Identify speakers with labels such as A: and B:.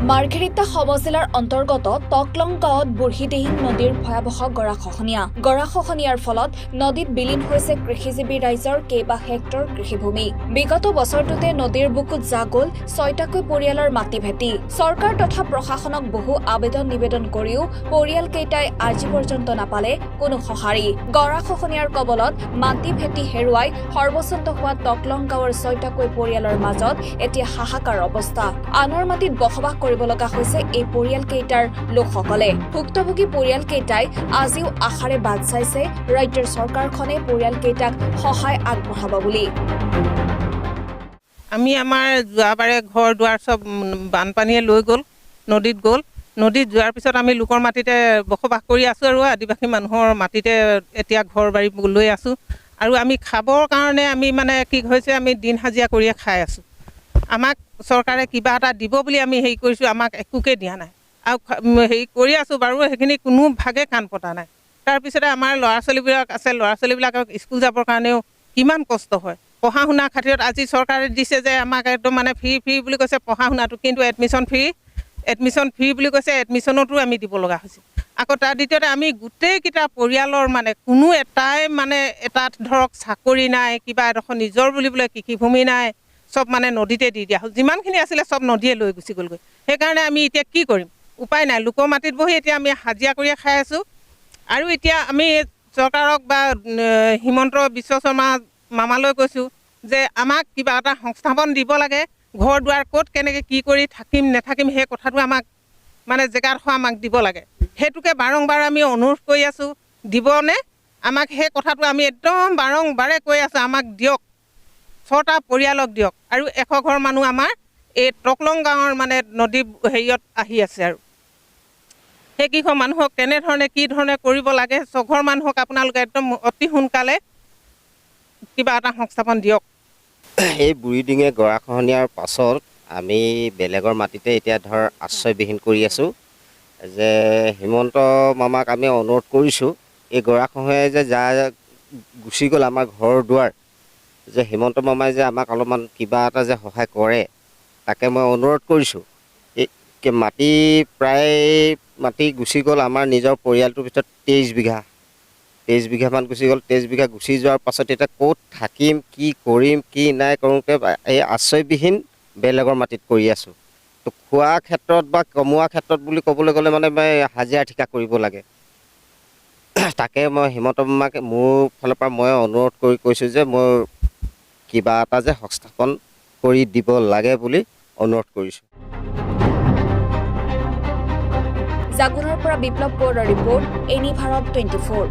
A: মাৰ্ঘেৰিটা সমজিলাৰ অন্তৰ্গত টকলং গাঁৱত বুঢ়ীদিহিং নদীৰ ভয়াৱহ গৰাখহনীয়াৰ ফলত নদীত বিলীন হৈছে কৃষিজীৱী ৰাইজৰ কেইবা হেক্টৰ কৃষিভূমি। বিগত বছৰটোতে নদীৰ বুকুত যা গ'ল 6টাকৈ পৰিয়ালৰ মাটি ভেটি। চৰকাৰ তথা প্ৰশাসনক বহু নিবেদন কৰিও পৰিয়ালকেইটাই আজি পৰ্যন্ত নাপালে কোনো সঁহাৰি। গৰাখহনীয়াৰ কবলত মাটি ভেটি হেৰুৱাই সৰ্বস্বন্ত হোৱা টকলং গাঁৱৰ 6টাকৈ পৰিয়ালৰ মাজত এতিয়া হাহাকাৰ অৱস্থা। আনৰ মাটিত বসবাস কৰিব লগা হৈছে এই পৰিয়ালকেইটাৰ লোকসকলে। ভুক্তভোগী পৰিয়ালকেইটাই আজিও আশাৰে বাট চাইছে ৰাজ্যৰ চৰকাৰখনে পৰিয়ালকেইটাক সহায় আগবঢ়াব বুলি।
B: আমি আমাৰ যোৱাবাৰে ঘৰ দুৱাৰ চব বানপানীয়ে লৈ গ'ল, নদীত যোৱাৰ পিছত আমি লোকৰ মাটিতে বসবাস কৰি আছোঁ আৰু আদিবাসী মানুহৰ মাটিতে এতিয়া ঘৰ বাৰী লৈ আছোঁ। আৰু আমি খাবৰ কাৰণে আমি মানে কি হৈছে, আমি দিন হাজিৰা কৰিয়ে খাই আছোঁ। আমাক চৰকাৰে কিবা এটা দিব বুলি আমি হেৰি কৰিছোঁ, আমাক একোকে দিয়া নাই। আৰু হেৰি কৰি আছোঁ বাৰু, সেইখিনি কোনো ভাগে কাণ পতা নাই। তাৰপিছতে আমাৰ ল'ৰা ছোৱালীবিলাক আছে, ল'ৰা ছোৱালীবিলাকক স্কুল যাবৰ কাৰণেও কিমান কষ্ট হয়। পঢ়া শুনা খাতিৰত আজি চৰকাৰে দিছে যে আমাক একদম মানে ফ্ৰী বুলি কৈছে পঢ়া শুনাটো, কিন্তু এডমিশ্যন ফ্ৰী বুলি কৈছে, এডমিশ্যনতো আমি দিব লগা হৈছে। আকৌ তাৰ দ্বিতীয়তে আমি গোটেইকেইটা পৰিয়ালৰ মানে কোনো এটাই মানে এটা ধৰক চাকৰি নাই, কিবা এডোখৰ নিজৰ বুলিবলৈ কৃষিভূমি নাই, চব মানে নদীতে দি দিয়া হ'ল। যিমানখিনি আছিলে চব নদীয়ে লৈ গুচি গ'লগৈ। সেইকাৰণে আমি এতিয়া কি কৰিম, উপায় নাই। লোকৰ মাটিত বহি এতিয়া আমি হাজিৰা কৰিয়ে খাই আছোঁ। আৰু এতিয়া আমি চৰকাৰক বা হিমন্ত বিশ্ব শৰ্মা মামালৈ কৈছোঁ যে আমাক কিবা এটা সংস্থাপন দিব লাগে। ঘৰ দুৱাৰ ক'ত কেনেকৈ কি কৰি থাকিম নেথাকিম সেই কথাটো আমাক মানে জেগাডোখৰ আমাক দিব লাগে। সেইটোকে বাৰম্বাৰ আমি অনুৰোধ কৰি আছোঁ, দিবনে আমাক সেই কথাটো আমি একদম বাৰম্বাৰে কৈ আছোঁ, আমাক দিয়ক, 6টা পৰিয়ালক দিয়ক। আৰু 100 ঘৰ মানুহ আমাৰ এই টকলং গাঁৱৰ মানে নদী হেৰিয়ত আহি আছে। আৰু সেইকেইঘৰ মানুহক কেনেধৰণে কি ধৰণে কৰিব লাগে, 6 ঘৰ মানুহক আপোনালোকে একদম অতি সোনকালে কিবা এটা সংস্থাপন দিয়ক।
C: এই বুঢ়ীডিঙে গৰাখহনীয়াৰ পাছত আমি বেলেগৰ মাটিতে এতিয়া ধৰ আশ্ৰয়বিহীন কৰি আছোঁ। যে হিমন্ত মামাক আমি অনুৰোধ কৰিছোঁ, এই গৰাখহনীয়াই যে যা গুচি গ'ল আমাৰ ঘৰ দুৱাৰ, যে হিমন্ত মামাই যে আমাক অলপমান কিবা এটা যে সহায় কৰে, তাকে মই অনুৰোধ কৰিছোঁ। এই প্ৰায় মাটি গুচি গ'ল আমাৰ নিজৰ পৰিয়ালটোৰ ভিতৰত 23 বিঘামান গুচি গ'ল। 23 বিঘা গুচি যোৱাৰ পাছত এতিয়া ক'ত থাকিম, কি কৰিম, কি নাই কৰোঁতে এই আশ্ৰয়বিহীন বেলেগৰ মাটিত কৰি আছোঁ। তো খোৱা ক্ষেত্ৰত বা কমোৱা ক্ষেত্ৰত বুলি ক'বলৈ গ'লে মানে মই হাজিৰা ঠিকা কৰিব লাগে। তাকে মই হিমন্ত মামাক মোৰ ফালৰ পৰা মই অনুৰোধ কৰি কৈছোঁ যে মোৰ কিবা এটা যে সংস্থাপন কৰি দিব লাগে বুলি অনুৰোধ কৰিছোঁ।
A: জাগুনৰ পৰা বিপ্লৱ বৰুৱাৰ ৰিপৰ্ট, এনি ভাৰত 24।